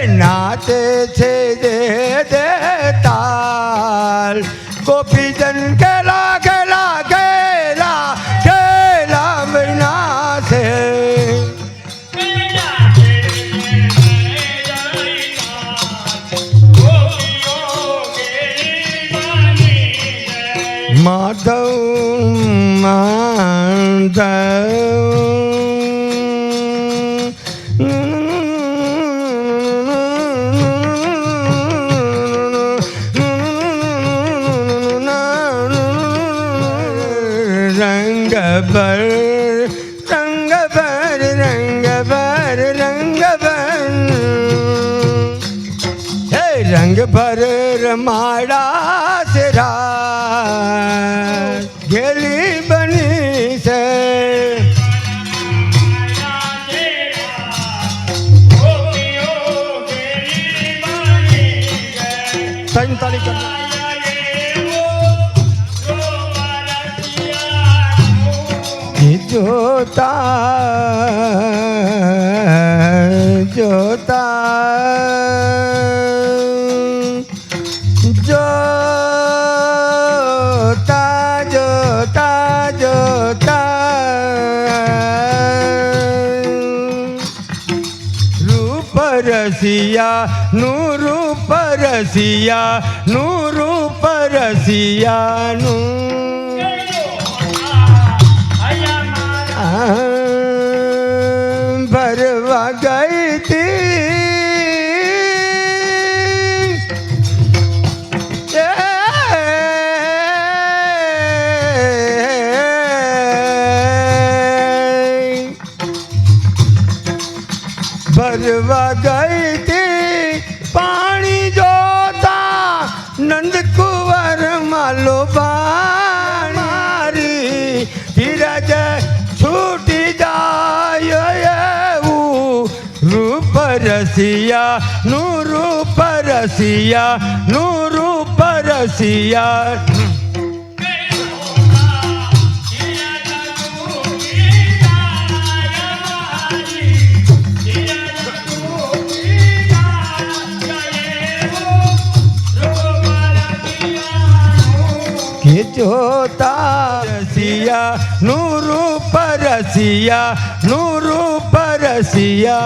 नाचे छे दे दे ताल गोपीजन केला केला केला केला बिना से माधव रंग भर रंग भर रंग भर रंग भर हे रंग भर रमाड़ा सिरा गेली बनी से संताली करना जोता जोता जोता जोता जोता रूप रसिया रूप रसिया रूप रसिया भरवा गई थी भरवा गई थी पानी जोता नंद कुंवर मालो बारी धीरज छूटी जाए रूप रसिया रूप रसिया रूप रसिया जोता रसिया रूप रसिया रूप रसिया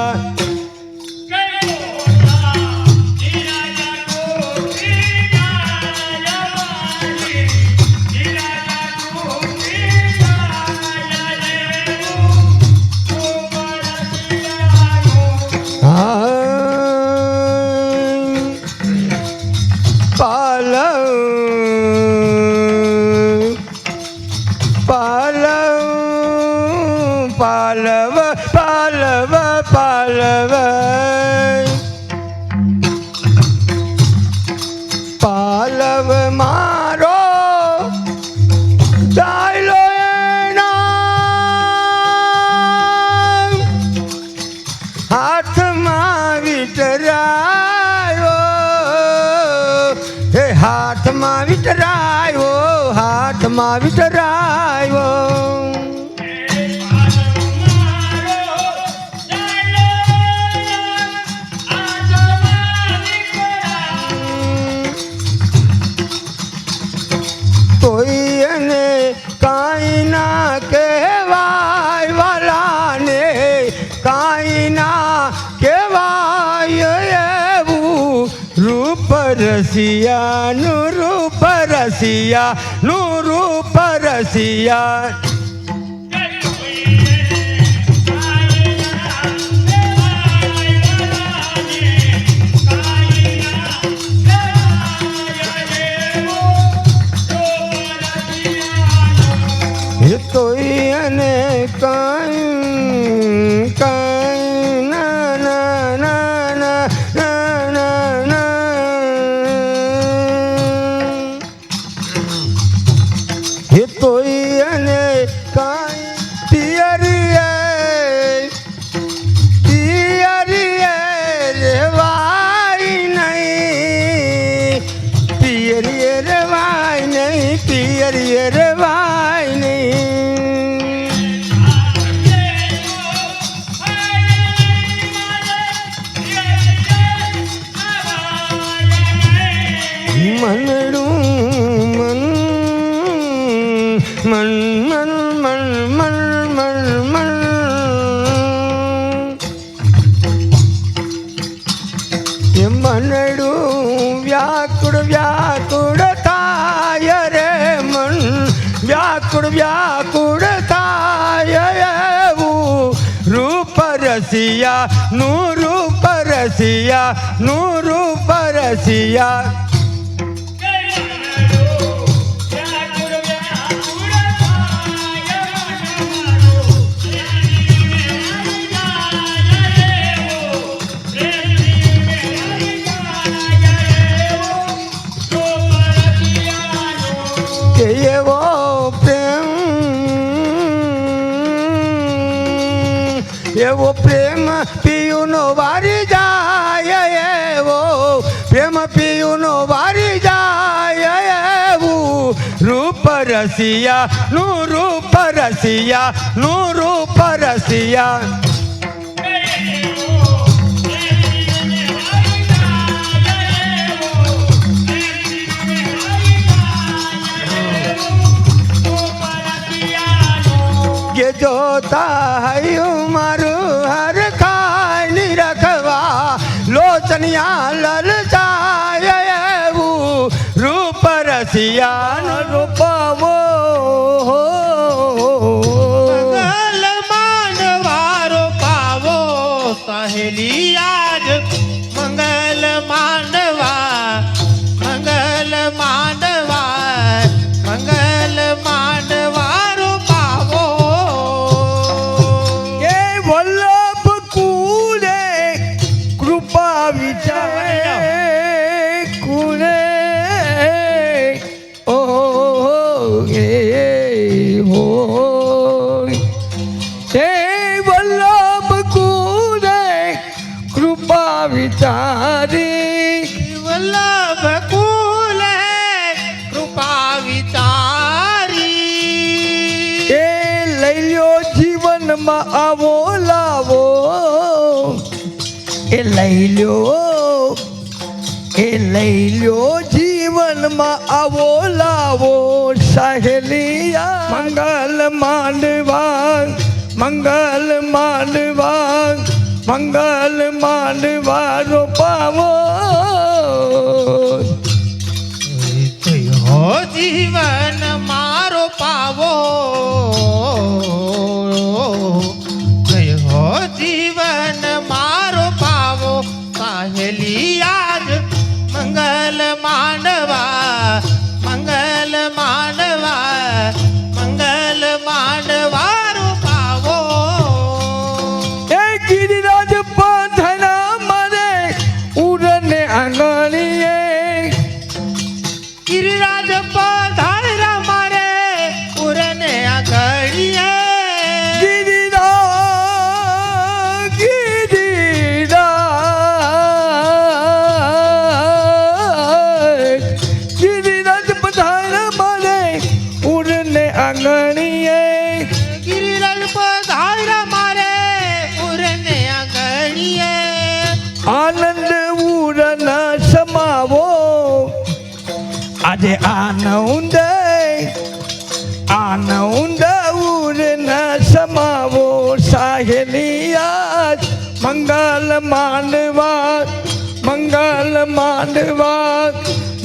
पालव पालव पालव पालव मारो डायलो हाथ में विटरायो हे हाथ में विटरायो हाथ में विटरायो काई ना कहवाय वाला ने काई ना कहवाय रूप रसिया रूप रसिया रूप रसिया तो ने काई काई ना ना ना ना ना ना ना ये तो ने મન મન મન મન મન મન એ મનડું વ્યાકુળ વ્યાકુળ થાય રે મન વ્યાકુળ વ્યાકુળ થાય એવું રૂપ રસિયા નું રૂપ રસિયા નું રૂપ રસિયા એવો પ્રેમ એવો પ્રેમ પિયુનો વારી જાય એવો પ્રેમ પિયુનો વારી જાય એવું રૂપ રસિયા નું રૂપ રસિયા નું રૂપ રસિયા કે જોતા હૈયું મારું હર ખાઈ રખવા લોચનિયા લલચાય એવું રૂપ રસિયા રૂપવો મંગલ માનવારો પાવો સહેલી આજ મંગલ માનવા મંગલ માનવા મંગલ માનવારો પાવો એ વલ્લભ કુલે કૃપા વિચારે કુલે ઓ એ હો એ વલ્લભ કુલે કૃપા વિચારી વલ્લભ કુલે કૃપા વિચારી એ લઈ લ્યો જીવનમાં આવો લાવો એ લઈ લ્યો જીવનમાં આવો લાવો સહેલિયા મંગલ માંડવા મંગલ માંડવા મંગલ માંડવા રોપાવો હો જીવન મારો પાવો હો જીવન મારો પાવો સાહેલી આજ મંગલ માંડવા મંગલ માંડવા મંગલ માંડવારો પાવો એ ગિરિરાજ પંથના મારે ઉડને આંગણીએ ગિરિરાજ પધારા મારે ઉરને આગળીએ ગિરિરાજ પધારા મારે ઉડને આંગણીએ ગિરિરાજ પધારા મારે ઉરને આગળીએ આનંદ ઉડના સમાવો આજે આનંદ ઉડના સમાવો સાહેલિયા મંગલ માંડવા મંગલ માંડવા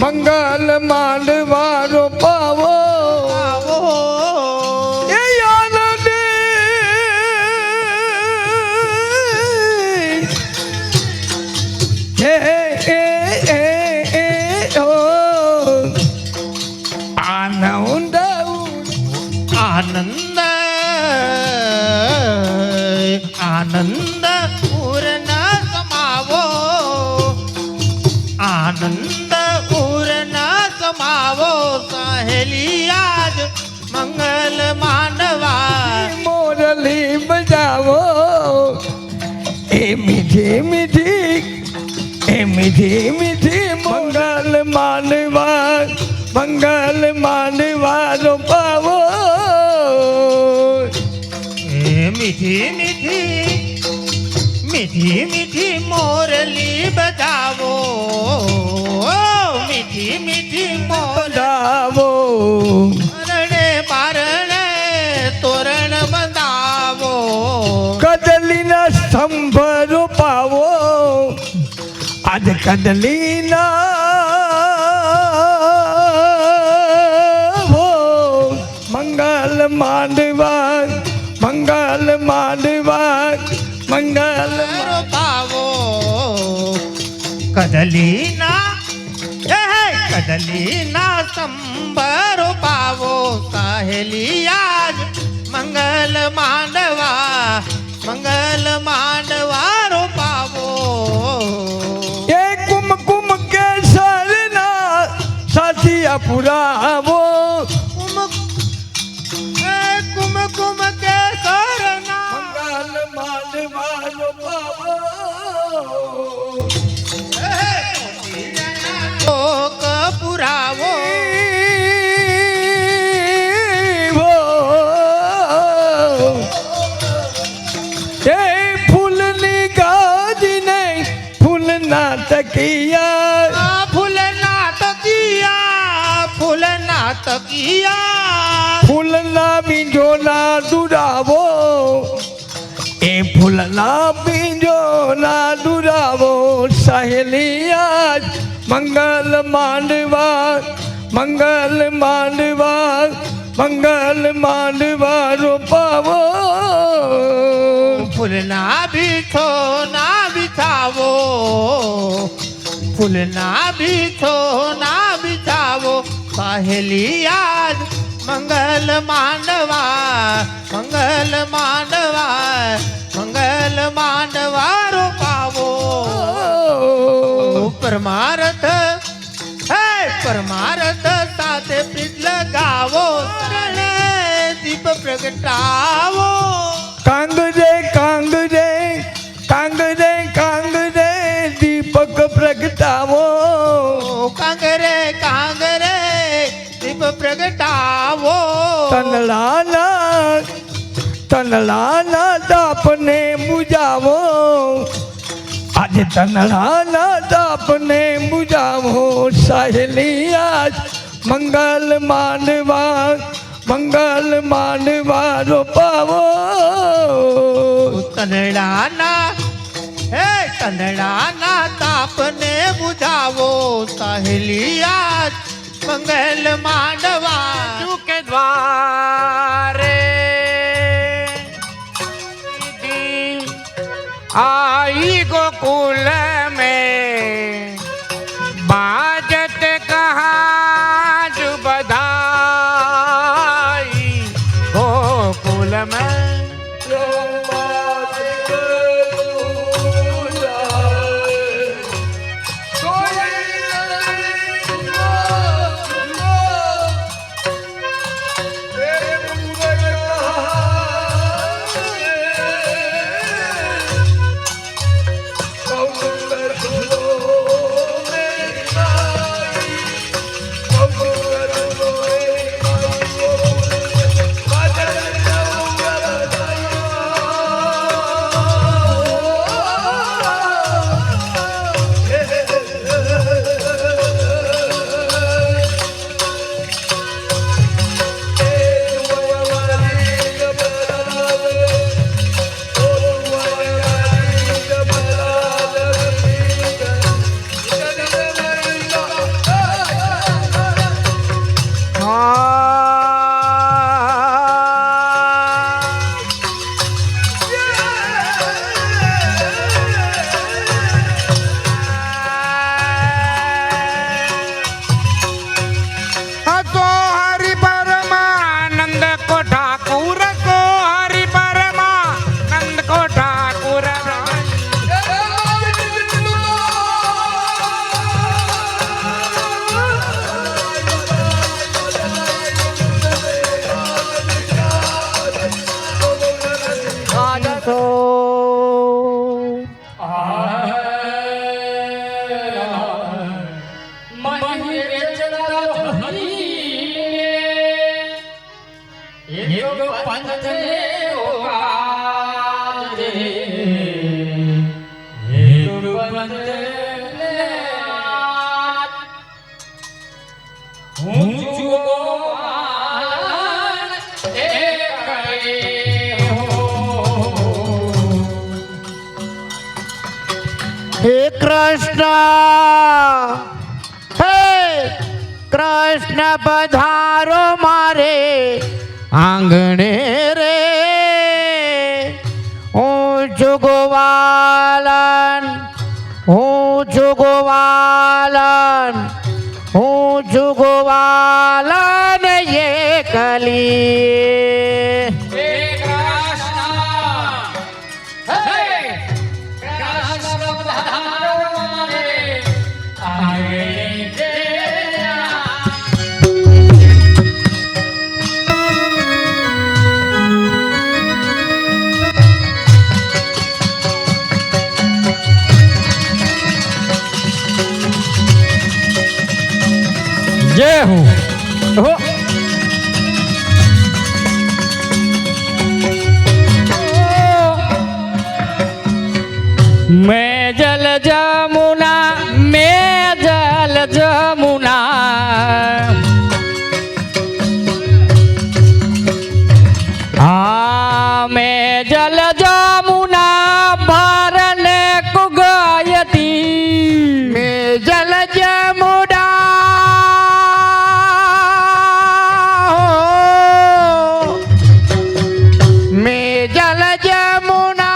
મંગલ માંડવા રોપાવો પાવો એ આનંદ હે ઓ આનંદ આનંદ આનંદ પૂર્ણ સમાવો આનંદ પૂર્ણ સમાવો સહેલી આજ મંગલ માનવા મોરલી બજાવો એ મીઠી મીઠી એ મીઠી મીઠી મંગલ માનવા રોપાવો મીઠી મીઠી મીઠી મીઠી મોરલી બજાવો મીઠી મીઠી મોર બજાવો અરણે પાર આજ કદલીના હો મંગલ માંડવા મંગલ માંડવા મંગલ પાવો કદલીના કદલીના સંબરો પાવો સાહેલી આજ મંગલ માંડવા રોપાવો એ કુમકુમ કેસરના સાથિયા પુરાવો કુમકુમ કેસરના મંગલ માંડવા રોપાવો શોક પુરાવો તકિયા ફૂલના તકિયા ફૂલના બીજોના દુરાવો એ ફૂલના બીજોના દુરાવો સહેલિયા મંગલ માંડવા રોપાવો ફૂલના બીઠો ના બિછાવો ફૂલના બીઠો ના બિછાવો સહેલી આજ મંગલ માંડવા રોપાવો પરમાર્થ સાથે પ્રીત લગાવો દીપ પ્રગટાવો કાંગરે દીપક પ્રગટાવો કાંગરે દીપ પ્રગટાવો તનલાના તાપને બુજાવો આજે તનલાના તાપને બુજાવો સહેલિયા મંગલ માંડવા રોપાવો તનડાના તાપને બુજાવો સહેલિયા મંગલ માંડવા के द्वारे आई गोकुल में बाजत कहाँ जो बधाई गोकुल में કૃષ્ણ હે કૃષ્ણ પધારો મારે આંગણે રે હું જુગવાલન હું જુગવાલન હું જુગવાલન એકલી જય હું હો मैं जल जमुना मैं जल जमुना मैं जल जमुना भरने को गयती मैं जल जमुना मैं जल जमुना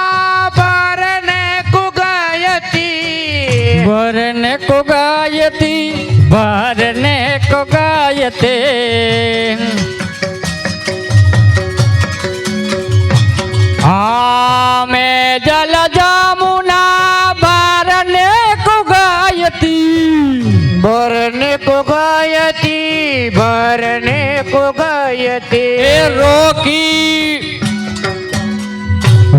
भरने को गयती भरने को गयती भरने को गयते मैं जल जमुना भरने को गयती भरने को गयती भरने को गयती रोकी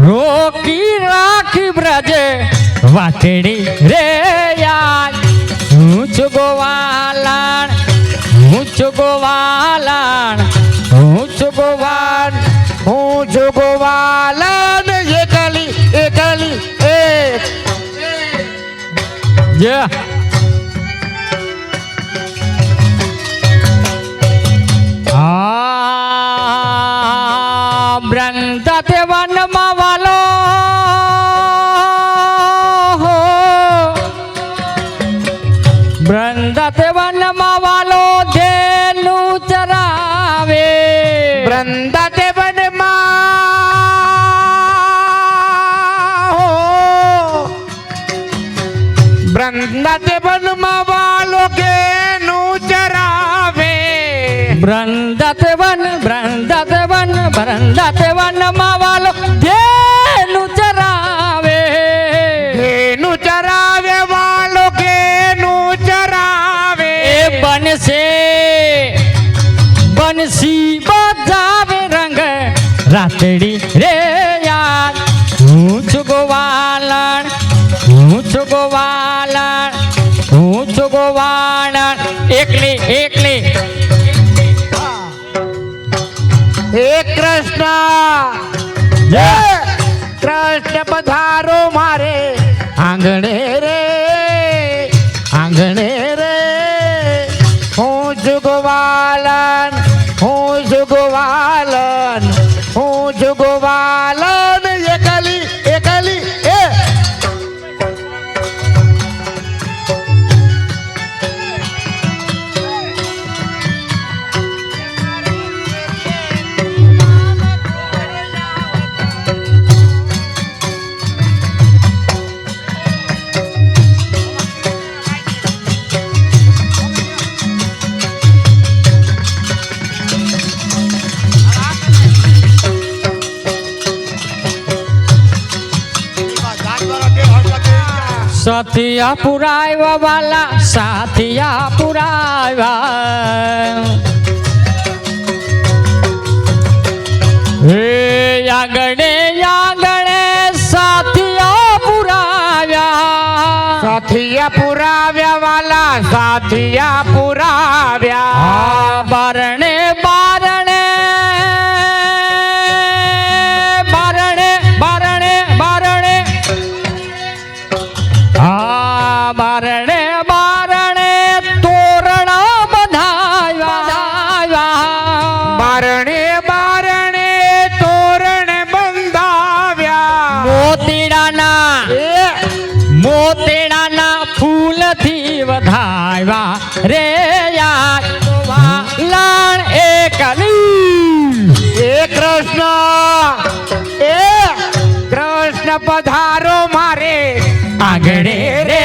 रोकी राखी ब्रजे वातड़ी रे यार ऊंच गोवालन ऊंच गोवालन ऊंच गोवाल હું જોગવાલન એકલી એકલી એક Yeah. બ્રંદાતે વનમાં વાલો બ્રંદાતે વનમાં વાલો ધેનું ચરાવે વૃંદાતે વનમાં વૃંદાતે વનમાં વાલો કેનું ચરાવે બ્રંદાતે વન વનમાં વાલો ધેનું ચરાવે કેનું ચરાવે વાલો કેનું ચરાવે એ બનશે બંસી બજાવે રંગ રાતડી રે યાર હું છું ગોવાલણ હું છું ગોવાલણ હું છું ગોવાલણ એકલી એકલી હે કૃષ્ણ જય. કૃષ્ણ પધારો મારે આંગણે રે આંગણે રે હું જુગવાલન હું જુગવાલન હું જુગવાલન એકલી એકલી એ સાથિયા પુરાવ્યા વાલા સાથિયા પુરાવ્યા હે આંગણે આંગણે સાથિયા પુરાવ્યા સાથિયા પુરાવ્યા વાલા સાથિયા પુરાવ્યા બારણે બારણે બારણે બારણે બારણે બારણે બારણે તોરણ બંધાવ્યા બારણે બારણે તોરણ બંધાવ્યા મોતીડાના પધાવ્યા રે યાદ વાલાણ એકલી એ કૃષ્ણ એ કૃષ્ણ પધારો મારે આગળે રે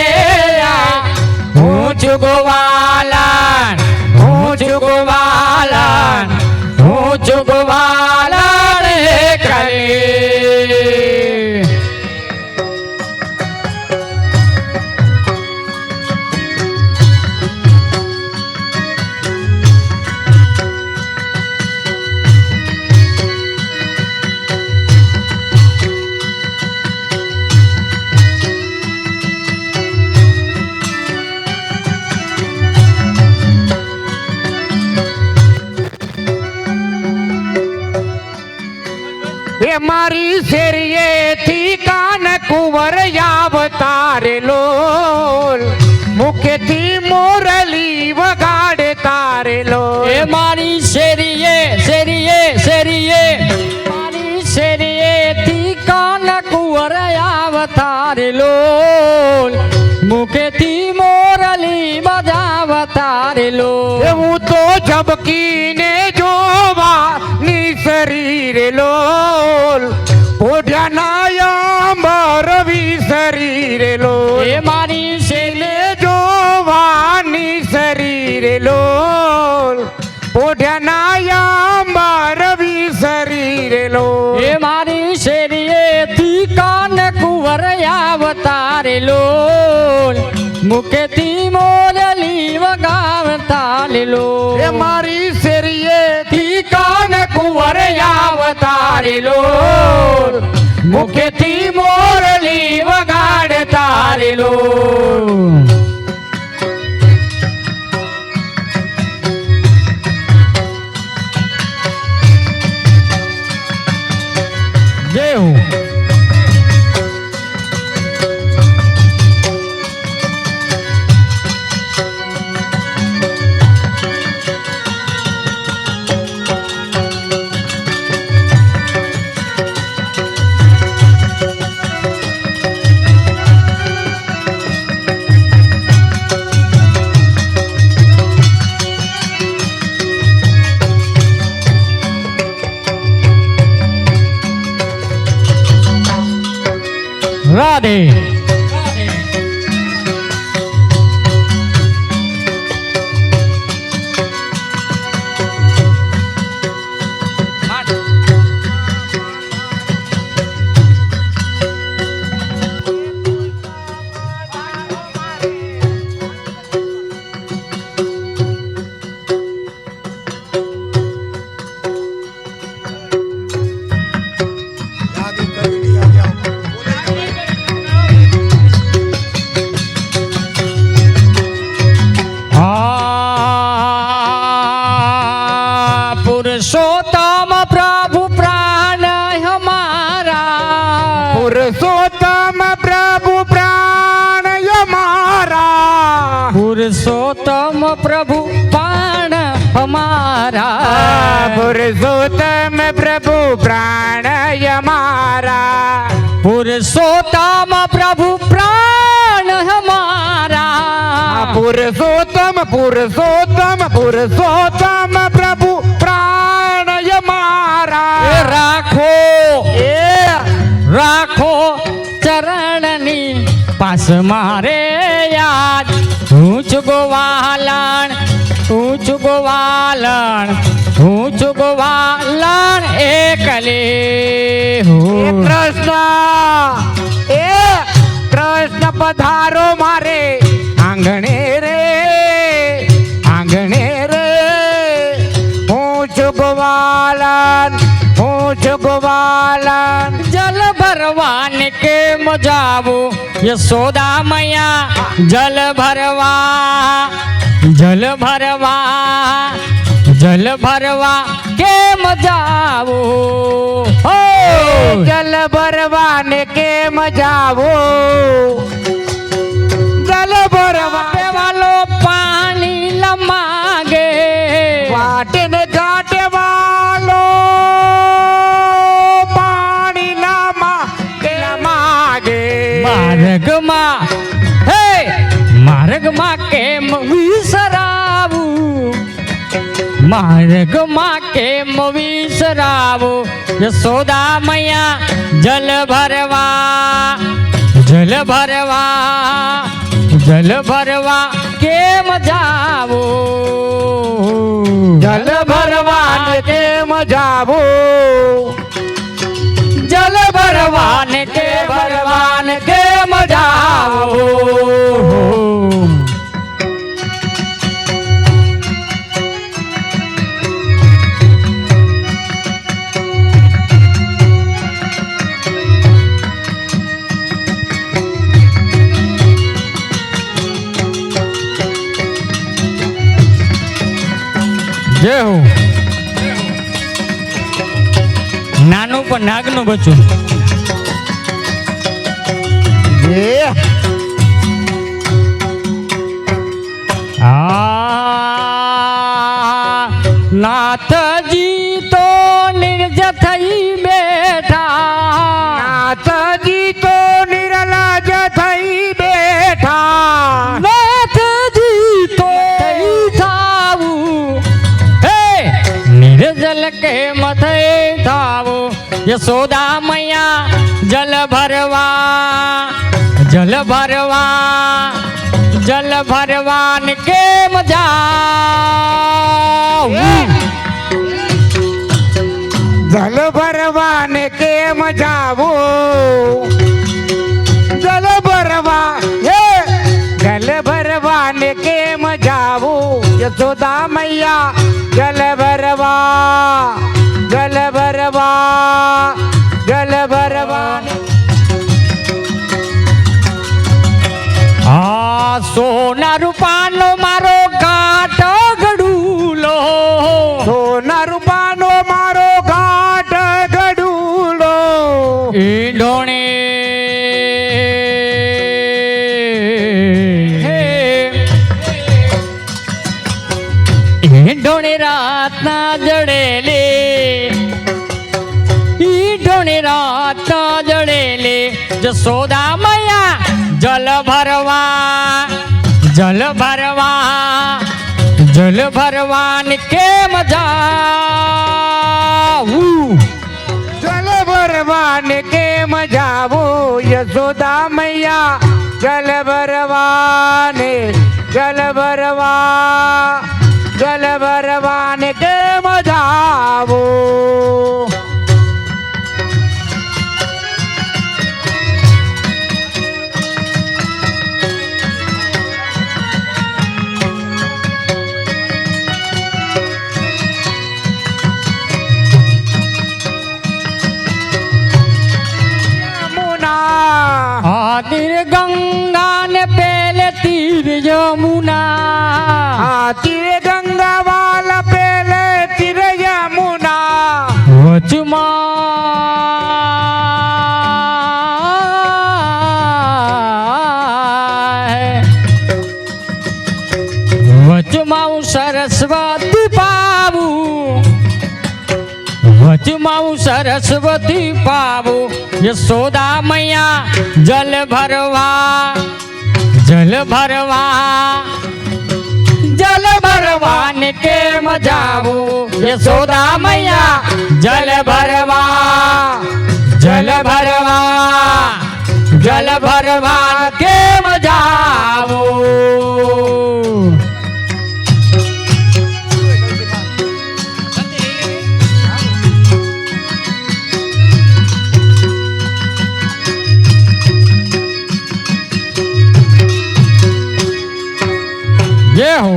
હું છું ગોવાલન હું છું ગોવાલન હું છું ગોવાલન એકલી એ મારી શેરીએથી કાન કુંવર આવતારે લોલ મુખેથી મોરલી વગાડે તારે લોલ એ મારી શેરીએ શેરીએ શેરીએ મારી શેરીએથી કાન કુંવર આવતારે લોલ મુખેથી મોરલી બજાવતારે લોલ હું તો ઝબકીને જોવા ની શરીરે લોલ ઓઢાના અંબર વિસરીરે લોલ એ મારી શેરીએ જોવાની શરીરે લોલ ઓઢાના અંબર વિસરીરે લોલ એ મારી શેરીએથી કાન કુંવર આવતારે લોલ મુખેથી મોરલી વગાવતારે લોલ એ મારી શેરીએથી કાન કુંવર આવતારે લોલ મુખેથી મોરલી વગાડતારે લોલ જય હું રાધે પુરુષોત્તમ પ્રભુ પ્રાણ હમારા પુરુષોત્તમ પ્રભુ પ્રાણ અમારા પુરુષોત્તમ પ્રભુ પ્રાણ હમારા પુરુષોત્તમ પ્રભુ પ્રાણ અમારા પુરુષોત્તમ પ્રભુ પ્રાણ હમારા પુરુષોત્તમ પુરુષોત્તમ પુરુષોત્તમ પ્રભુ પ્રાણ અમારા રાખો રાખો ચરણની પાસ મારે યાદ હું છું ગોવાલણ હું છું ગોવાલણ હું છું ગોવાલણ એકલી હું કૃષ્ણ એ કૃષ્ણ પધારો મારે આંગણે રે આંગણે રે હું છું ગોવાલન હું છું ગોવાલન જલ ભરવાને કેમ જાવું યશોદા મૈયા જલ ભરવા જલ ભરવા જલ ભરવા કેમ જાવું હો જલ ભરવાને કેમ જાવો જલ ભરવા વાલો પાણી લમાગે વાટે ને ઘાટે વાલો પાણી ના માગે માર્ગમાં હે માર્ગ માર્ગમાં કેમ વિસરાવું, માર્ગમાં કેમ વિસરાવું, યશોદા મૈયા જલ ભરવા, જલ ભરવા, જલ ભરવા કેમ જાવું, જલ ભરવાને કેમ જાવું, જલ ભરવાને કે ભરવાને કેમ જાવું. જય હો. નાનું પણ નાગનું બચ્ચું. નાથજી તો નિર્જ થઈ બેઠા, નાથજી તો નિરલાજ થઈ બેઠા, નાથજી તો થઈ થાવું, હે નિર્જલ કેમ થઈ થાવું, યશોદા મૈયા જલ ભરવા, જલ ભરવા, જલ ભરવાને કેમ જાવું, જલ ભરવાને કેમ જાવું, જલ ભરવા હે જલ ભરવાને કેમ જાવું, યશોદા મૈયા જલ ભરવા, જલ ભરવા, જલ ભરવા. આ સોના રૂપાનો મારો ઘાટ ગડુલો, સોના રૂપાનો મારો ઘાટ ગડુલો, ઈંઢોણે ઈંઢોણે રાતના જડેલે, ઈંઢોણે રાતના જડેલે, યશોદા મૈયા જલ ભરવા, જલ ભરવા, જલ ભરવાને કેમ જાવું, જલ ભરવાને કેમ જાવું, યશોદા મૈયા જલ ભરવાને, જલ ભરવા, જલ ભરવાને કેમ જાવું. તીર ગંગા ને પેલે તીર યમુના, તીર ગંગા વાલા પેલે તીર યમુના, વચમાં હું સરસ્વતી પાવું, વચમાં હું સરસ્વતી પાવું, યશોદા મૈયા જલ ભરવા, જલ ભરવા, જલ ભરવાને કેમ જાવું, યશોદા મૈયા જલ ભરવા, જલ ભરવા, જલ ભરવા કેમ જાવું. જય હો.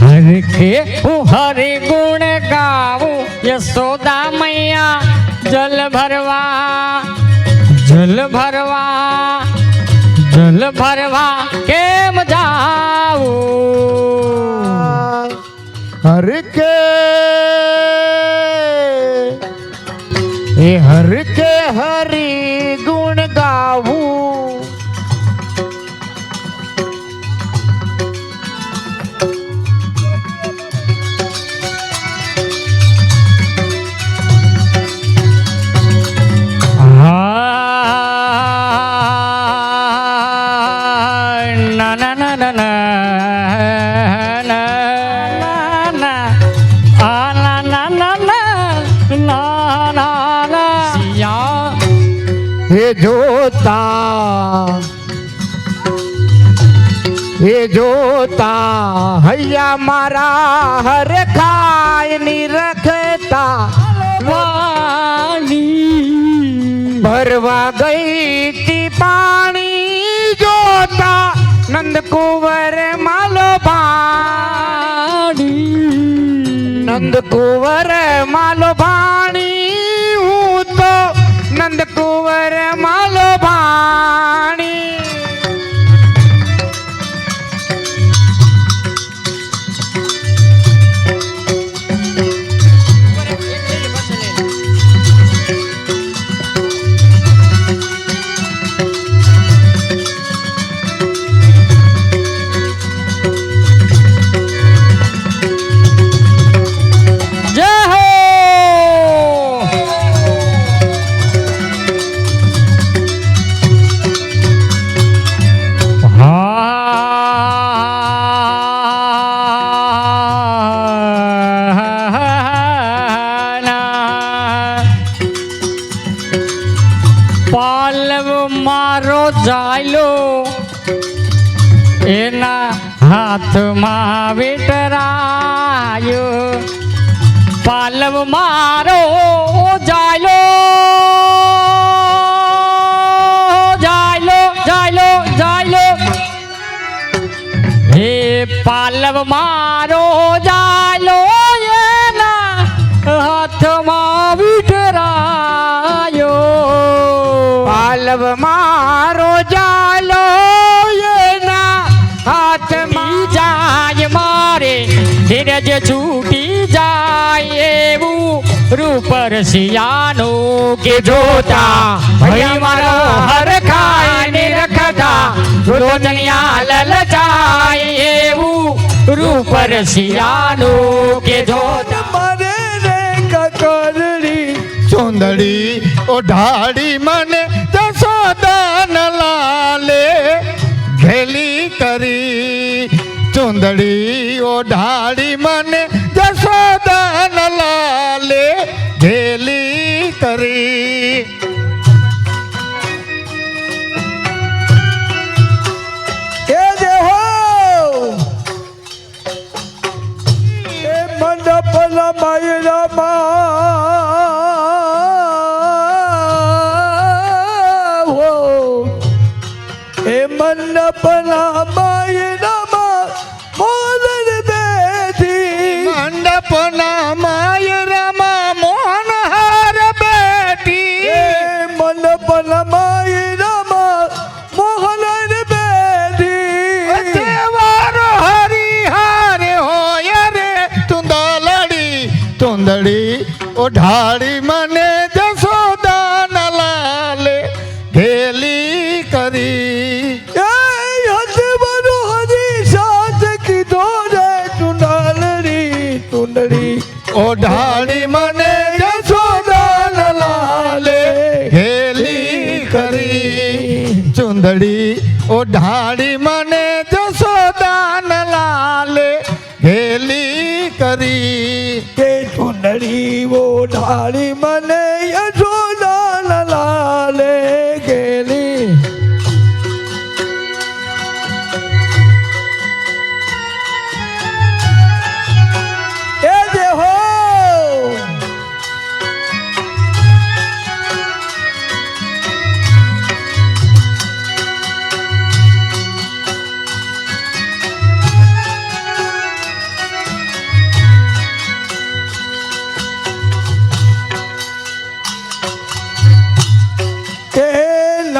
હરખે હું હરિ ગુણ ગાવું, યશોદા મૈયા જલ ભરવા જલ ભરવા જલ ભરવા કેમ જાવું હર કે એ હર કે હરી ગુણ ગાવું ના ના ના ના ના એ જોતા હૈયા મારા હર ખાય ની રખતા ભરવા ગઈ તી પાણી જોતા નંદકુંવર માલો ભાણી નંદકુંવર માલો ભાણી હું તો નંદકુંવર માલો ભાણી પાલવ મારો જાયલો એના હાથમાં વિટરાયો પાલવ મારો જાયલો જાયલો જાયલો જાયલો હે પાલવ મારો જાયલો એના હાથમાં વિટરાયો પાલવ મારો જાલો એના હાથમાં જાય મારે ધીરજ છૂટી જાય એવું રૂપ રસિયાનું કે જોતા ભઈ મારો હર ખાય ને રખતા રોજનિયા લલચાય એવું રૂપ રસિયાનું કે જોતા મારે રે કકરડી સુંદરી ઓઢાડી મને જશોદાન લાલે ઘેલી કરી ચુંદડી ઓઢાડી મને જશોદાન લાલે ઘેલી કરી એ દેહો એ મંડપલા માયરામાં હો એ મંડપલા માયરામાં મોદન બેઠી મંડપના માયરામાં મોહન હાર બેઠી એ મંડપલા માયરામાં મોહન બેઠી તહેવારો હરિહાર હોય રે તુંદલડી તુંદડી ઓઢાડી મને જશોદાન લાલે ઘેલી કરી એ હસવાનું હરી સાથ કીધો રે ચુંડાલડી ચુંડડી ઓઢાડી મને જશોદાન લાલે ઘેલી કરી ચુંદડી ઓઢાડી મને જશોદાન લાલે ઘેલી કરી કે ચુંડડી ઓઢાડી મને યશોદાન લાલે ગેલી એ દેહો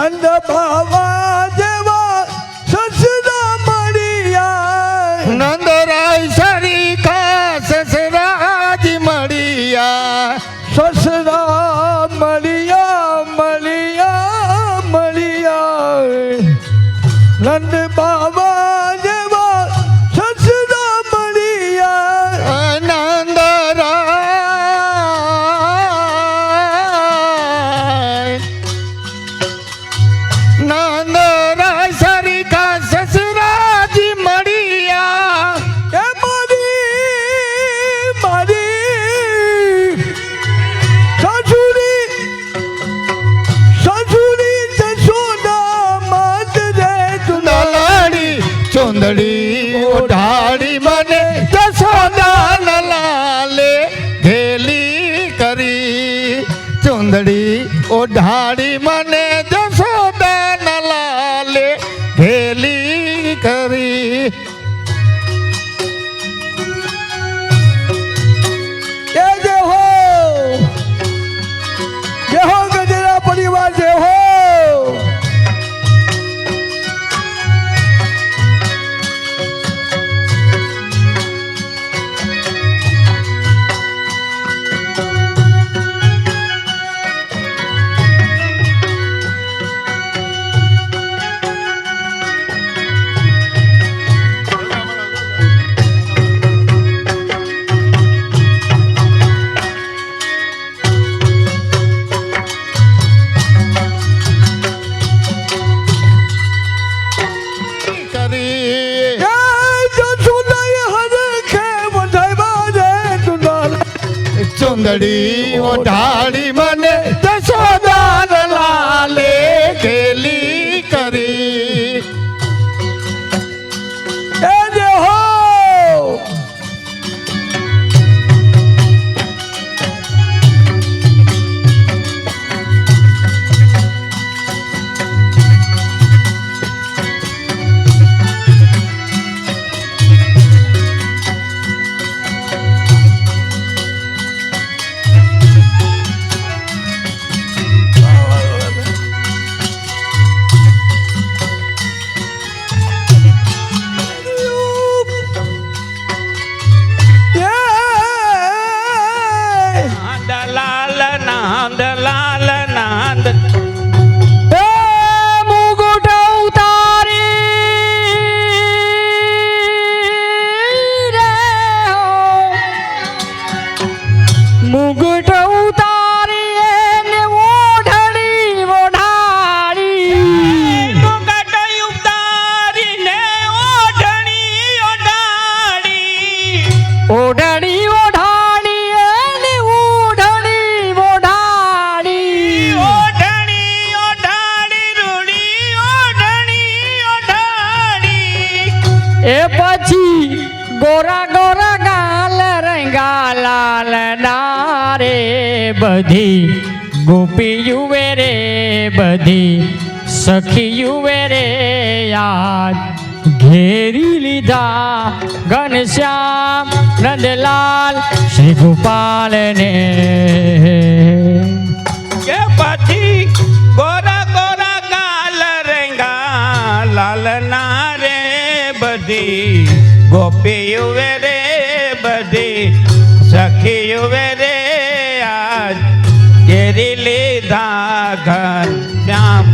નંદ બાવા જેવા સસરા મળ્યા નંદરાય સરીખા સસરાજી મળ્યા સસરા મળ્યા મળ્યા મળ્યા નંદ બાવા જેવા સસરા મળ્યા નંદરાય સરીખા સસરાજી મળ્યા એ મારી સાસુરી જશોદા માત રે દલાડી ચુંદડી ઓઢાડી મને જશોદા લાલે ઘેલી કરી ચુંદડી ઓઢાડી મને જશોદા લાલે ઘેલી કરી એ જે હો ગજેરા પરિવાર જે હો કરી ચુંદડી ઓઢાડી મને જશોદા લાલે ઘેલી કરી એ જે હો નંદલાલ નંદલાલ નંદ એ મુગુટ ઉતારી રે હો. મુગુટ ઉતારી એને ઓઢણી ઓઢાડી મુગટ ઉતારીને ઓઢણી ઓઢાડી ઓઢણી ઓઢાડી એને ઓઢણી ઓઢાડી ઓઢણી ઓઢાડી રૂડી ઓઢણી ઓઢાડી એ પછી ગોરા ગોરા ગાલ રંગા લાલ ના રે બધી ગોપીયુએ રે બધી સખીયુએ રે યાદ ઘેરી લીધા ઘનશ્યામ નંદલાલ શ્રી ગોપાલને કે પછી ગોરા ગોરા ગાલ રેંગા લાલ ના રે બધી ગોપીઓ રે બધી સખીઓ રે આજ કેરી લીધા ઘર શ્યામ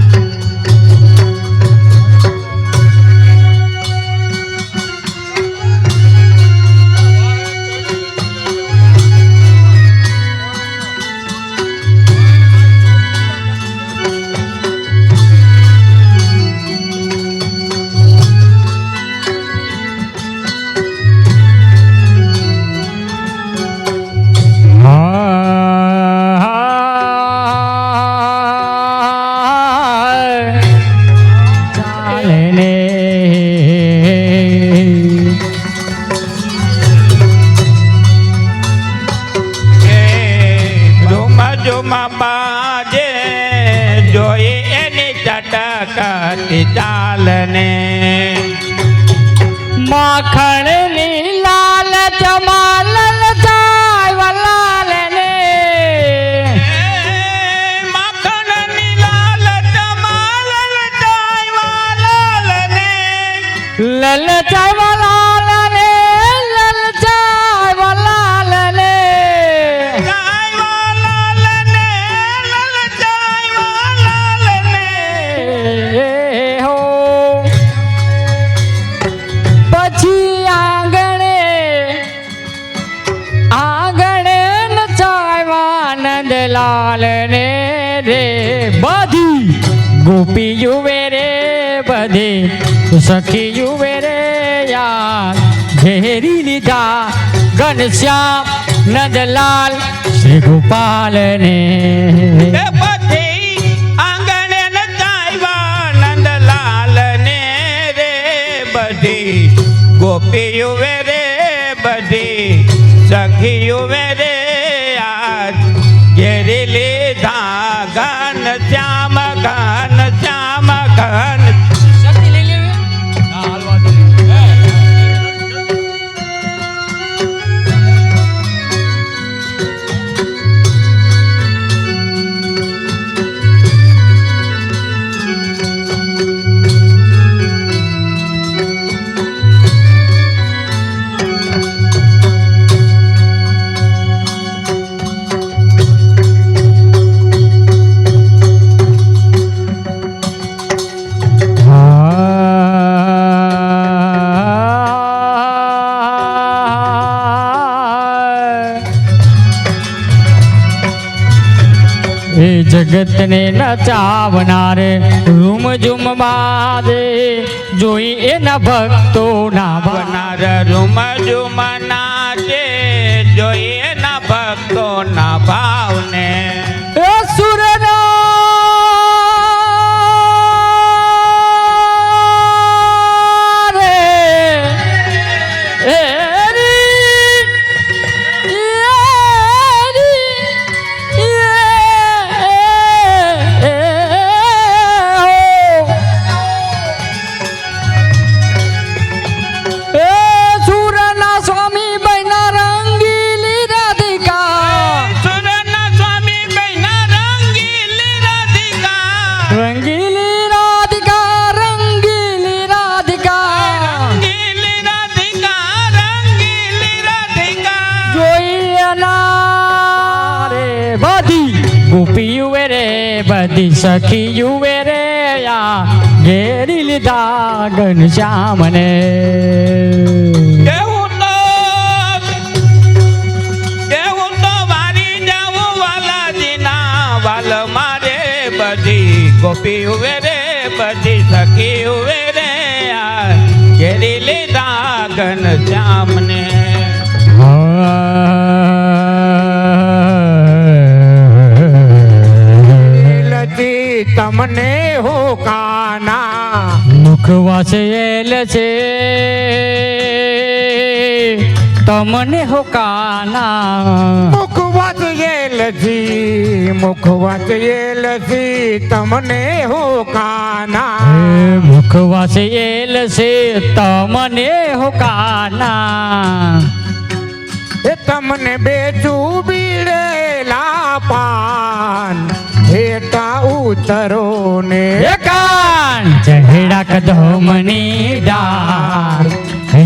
બાજુમાં બાજે જોઈ એની ચટકતી ચાલને માખણની લાલ જમાલ જાય વલાલ ને માખણની લાલ જમાલ લલચાય વલાલ ને લલચાય વલાલ ને હો પછી આંગણે નચાવ્યા નંદલાલ ને રે બધી ગોપીયું રે બધી સખીયું રે યાર ઘેરી લીધા ઘનશ્યામ નંદલાલ શ્રી ગોપાલ ને ગોપીઓ વેરે બધી સખીઓ વેરે આજ ઘેરી લીધા ઘન શ્યામ ઘન જગત ને નચાવનારે રૂમ ઝુમ બાદે જોઈ એના ભક્તો ના બનાર રૂમ ઝુમ નાચે જોઈએ ના ભક્તો ના ભાવને સુરના બધી સખીયું રે યા ઘેરી લીધા ઘનશ્યામ ને એવું તો વારી જાવું વાલાજીના વાલ મારે બધી ગોપીઓ રે બધી સખીઓ રે ઘેરી લીધા ઘનશ્યામ ને તમને હો કાના મુખવાસ એલ છે તમને હો કાના મુખવાસ એલજી તમને હો કાના મુખવાસ એલ છે તમને હો કાના એ તમને બેચું બીડેલા પાન હેઠા ઉતરો ને કાન ચહેડા કદમની ડાર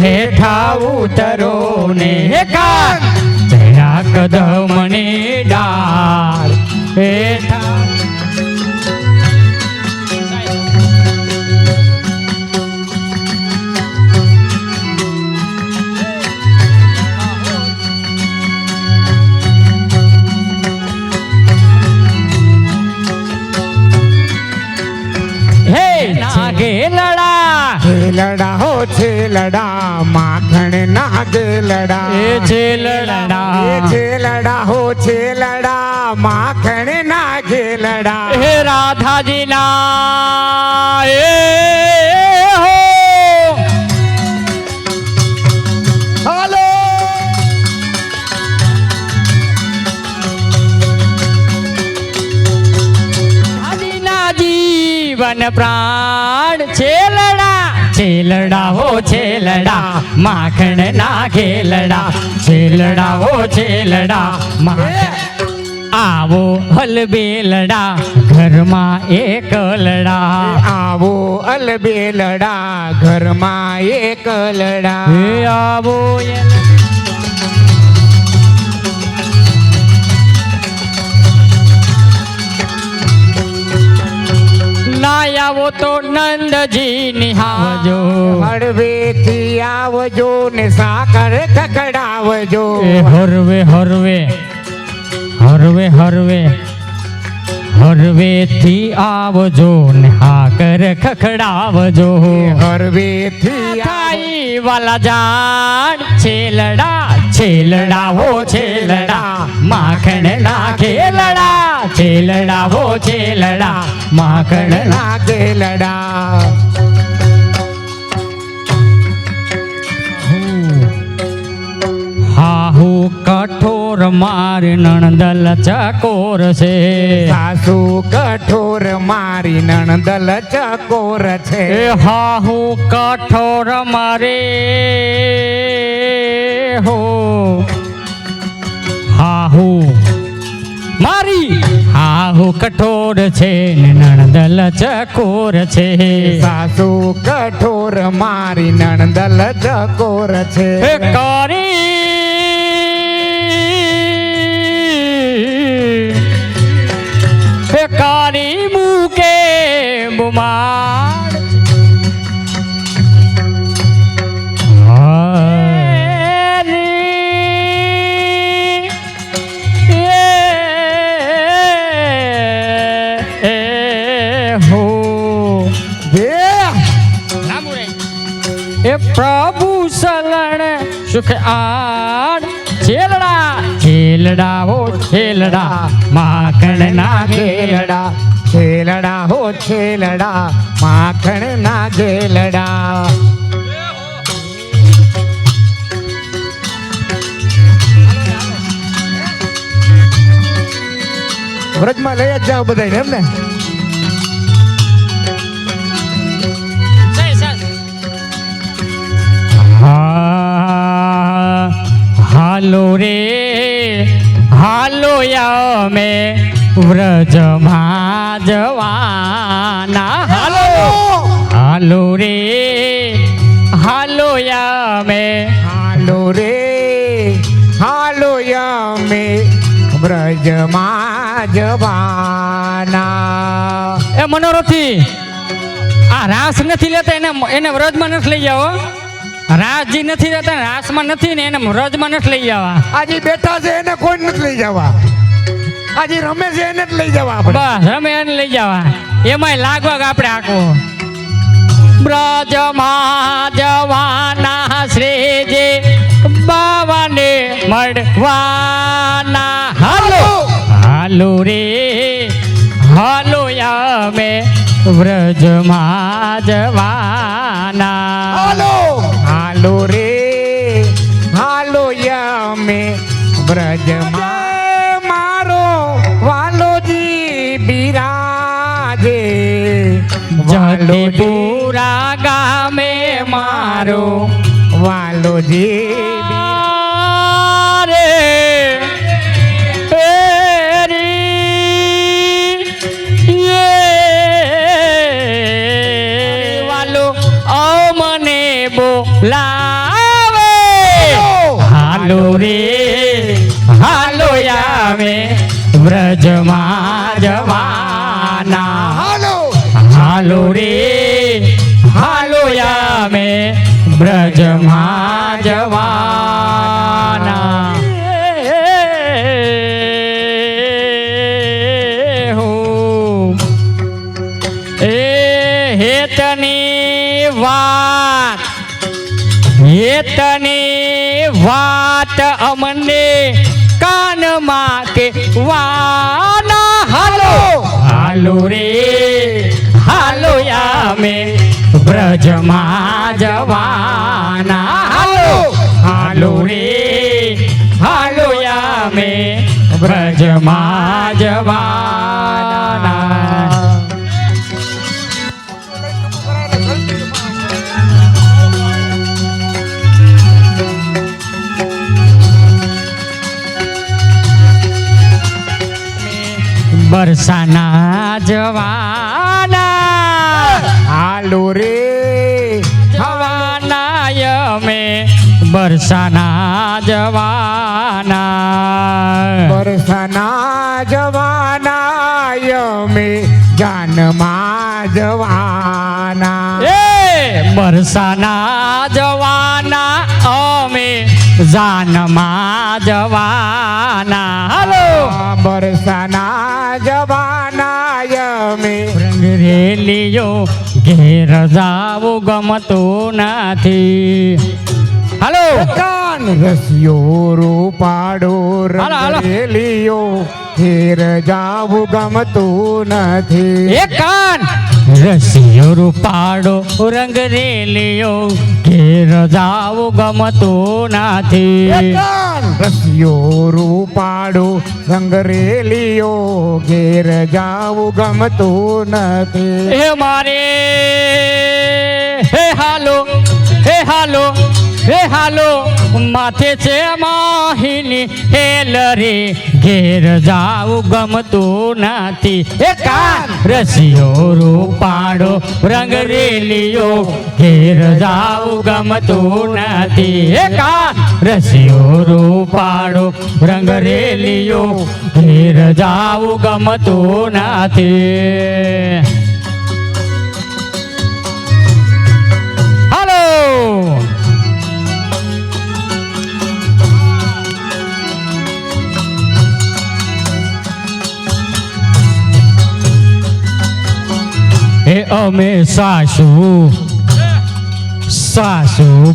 હેઠા ઉતરો ને કાન ચહેડા કદમની ડાર હેઠા છેલડા હો છેલડા માખણ નાગે લડા છેલડા હો છેલડા માખણ નાગે લડા હે રાધાજી ના હો હાલો જીવન પ્રાણ છેલડા હો છેલડા માખણ ના ખેલડા છેલડા હો છેલડા માખણ આવો હલબેલડા ઘરમાં એકલડા આવો અલબેલડા ઘરમાં એકલડા હે આવો ના આવો તો નંદજી નિહાવજો હળવેથી આવજો ને સાકર ખખડાવજો એ હરવે હરવે હરવે હરવે હરવેથી આવજો ને હાકર ખખડાવજો હળવેથી થાઈ વાલા જાણ છેલડા છેલડા હો છેલડા માખણ ના ખેલડા છેલડા હો છેલડા માખણ ના નાગેલડા હાહુ કઠોર માર નણદલ ચકોર છે સાસુ કઠોર મારી નણદલ ચકોર છે એ હાહુ કઠોર મારે હો હાહુ મારી હાહુ કઠોર છે ને નણદલ ચકોર છે સાસુ કઠોર મારી નણદલ ચકોર છે એ કરી એ કરી મૂકે બુમાર એ પ્રભુ સલણ સુખ આડ છેલડા છેલડા હો છેલડા માખણ ના ખેલડા છેલડા હો છેલડા માખણ ના ગેલડા વ્રજમાં લઈ જ જાઓ બધાને એમ ને હાલો રે હાલો યમે વ્રજમાં જવાના હાલો હાલો રે હાલો યમે હાલો રે હાલો યમે વ્રજમાં જવાના એ મનોરથી આ રાસ નથી લેતા એને વ્રજમાં નથી લઈ જાઓ રાજજી નથી રહેતા રાસમાં નથી ને એને વ્રજમાં નથી લઈ જવા આજે બેઠા છે એને કોઈ નથી લઈ જવા આજે રમે છે એને જ લઈ જવા આપણે બસ રમે એને લઈ જવા એમાંય લાગવા કે આપણે આખો બ્રજમાં જવાના શ્રેજે બાવાને મળવાના હાલો હાલો રે હાલો યમે વ્રજમાં જવાના હાલો હાલો રે હાલો યમે વ્રજમાં મારો વાલોજી બિરાજે જટીપુરા ગામે મારો વાલોજી રે વાલો મને બોલાવે હાલો રે હાલો યામે વ્રજમાં જવાના હાલો હાલો રે હાલો યામે વ્રજમાં જવાના હો એ હેતની વાત અમને કાનમાં કે વાના હાલો હાલો રે હાલો યામે વ્રજમાં જવાના હાલો હાલો રે હાલો યામે વ્રજમાં જવાના બરસાના જવાના હાલો રે જવાના અમે બરસાના જવાના બરસાના જવાના અમે જાનમાં જવાના એ બરસાના જવાના અમે જાનમાં જવાના હાલો બરસાના જવાના અમે રંગરેલીઓ ઘેર જાવું ગમતું નથી હાલો કાન રસિયો રૂપાડો હાલો, હાલો. રંગેલીઓ ઘેર જાવું ગમતું નથી એ કાન રસિયો રૂપાડો રંગરેલીઓ ઘેર જાવું ગમતું નથી કાન રસિયો રૂપાડો રંગરેલીઓ ઘેર જાવું ગમતું નથી હે મારે હે હાલો માથે છે માહિની હેલ રે ઘેર જાવું ગમતું નથી એ કાન રસિયો રૂપાડો રંગરેલીઓ ઘેર જાવું ગમતું નથી એ કાન રસિયો રૂપાડો રંગરેલીઓ ઘેર જાવું ગમતું નથી હાલો એ અમે સાસુ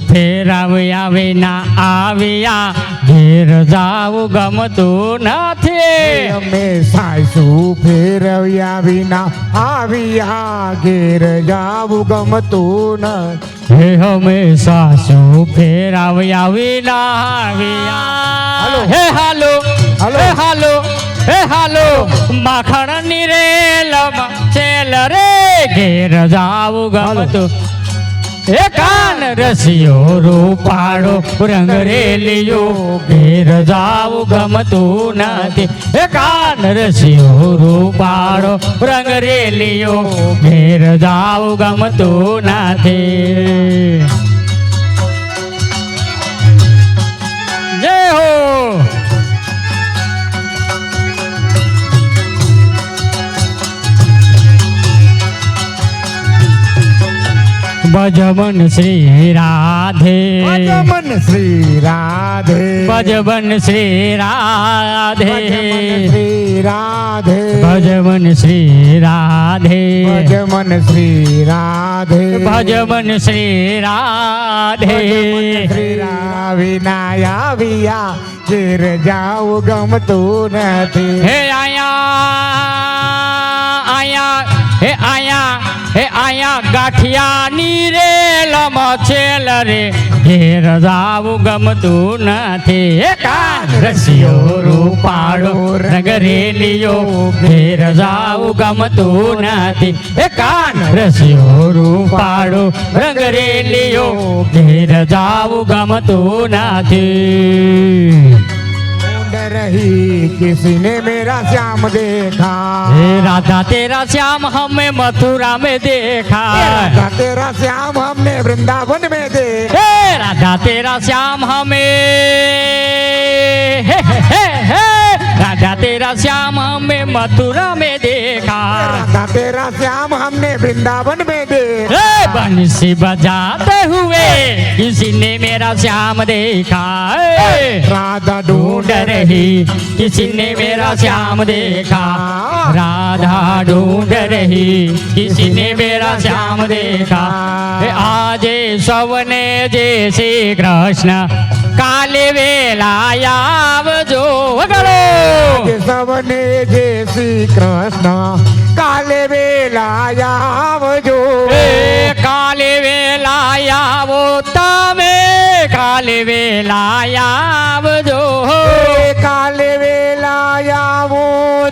ફેરવ્યા વિના આવ્યા ઘેર જાવું ગમતું નથી અમે સાસુ ફેરવ્યા વિના આવ્યા ઘેર જાવું ગમતું નથી હે અમે સાસુ ફેરવ્યા વિના આવ્યા હે હાલો હે હાલો માખણ ની રેલ છેલ રે ઘેર જાવું ગમતું એ કાન રસિયો રૂપાડો રંગરેલીઓ ઘેર જાવું ગમતું નથી એ કાન રસિયો રૂપાડો રંગરેલીઓ ઘેર જાવું ગમતું નથી જય હો ભજમન શ્રી રાધે ભજમન શ્રી રાધે ભજમન શ્રી રાધે શ્રી રાધે ભજમન શ્રી રાધે ભજમન શ્રી રાધે ભજમન શ્રી રાધે શ્રી વિના આવ્યા ઘેર જાવું ગમતું નથી હે આયા ગાંઠિયાની રે લમછેલ રે ઘેર જાવું ગમતું નથી હે કાન રસિયો રૂપાડો રંગરેલીઓ ઘેર જાવું ગમતું નથી હે કાન રસિયો રૂપાડો રંગરેલીઓ ઘેર જાવું ગમતું નથી रही किसी ने मेरा श्याम देखा हे राधा तेरा श्याम हमें मथुरा में देखा राधा तेरा श्याम हमने वृंदावन में देखा हे राधा तेरा श्याम हमें हे राधा तेरा श्याम हमें मथुरा में देखा राधा तेरा श्याम हमने वृंदावन में देखा हे बंसी बजाते हुए किसी ने मेरा श्याम देखा राधा ढूंढ रही किसी ने मेरा श्याम देखा राधा ढूंढ रही किसी ने मेरा श्याम देखा આજે સૌને જય શ્રી કૃષ્ણ કાલે વેલા આવજો વગાડો સૌને જય શ્રી કૃષ્ણ કાલે વેલા આવજો કાલે વેલા આવો તમે કાલે વેલા આવજો કાલે વેલા આવો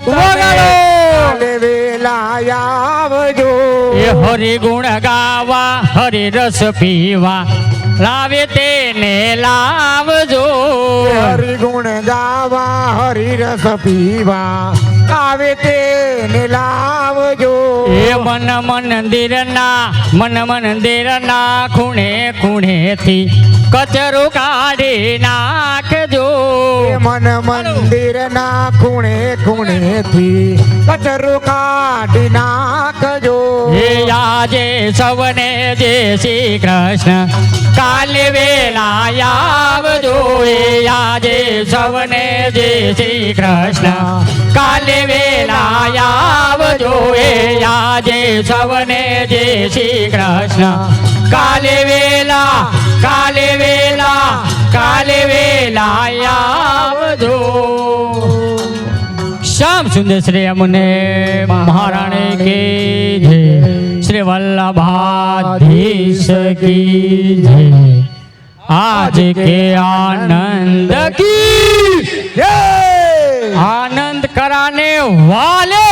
વગાડો કાલે વેલા આવજો હરિ ગુણ ગાવા હરિ રસ પીવા લાવે તેને લાવજો હરિ ગુણ ગાવા હરિ રસ પીવા આવે તેને લાવજો એ મન મંદિરના ખૂણે ખૂણેથી કચરો કાઢી નાખજો મન મંદિર ના ખૂણે ખૂણેથી કચરો કાઢી નાખજો એ આજે સૌને જય શ્રી કૃષ્ણ કાલે વેલા આવજો એ આજે સૌને જય શ્રી કૃષ્ણ કાલે વેલા આવજો એ આજે સૌને જય શ્રી કૃષ્ણ કાલે વેલા આવજો શ્યામ સુંદર શ્રી અમને મહારાણી કી જય શ્રી વલ્લભાધીશ કી જય આજ કે આનંદ કી જય आनंद कराने वाले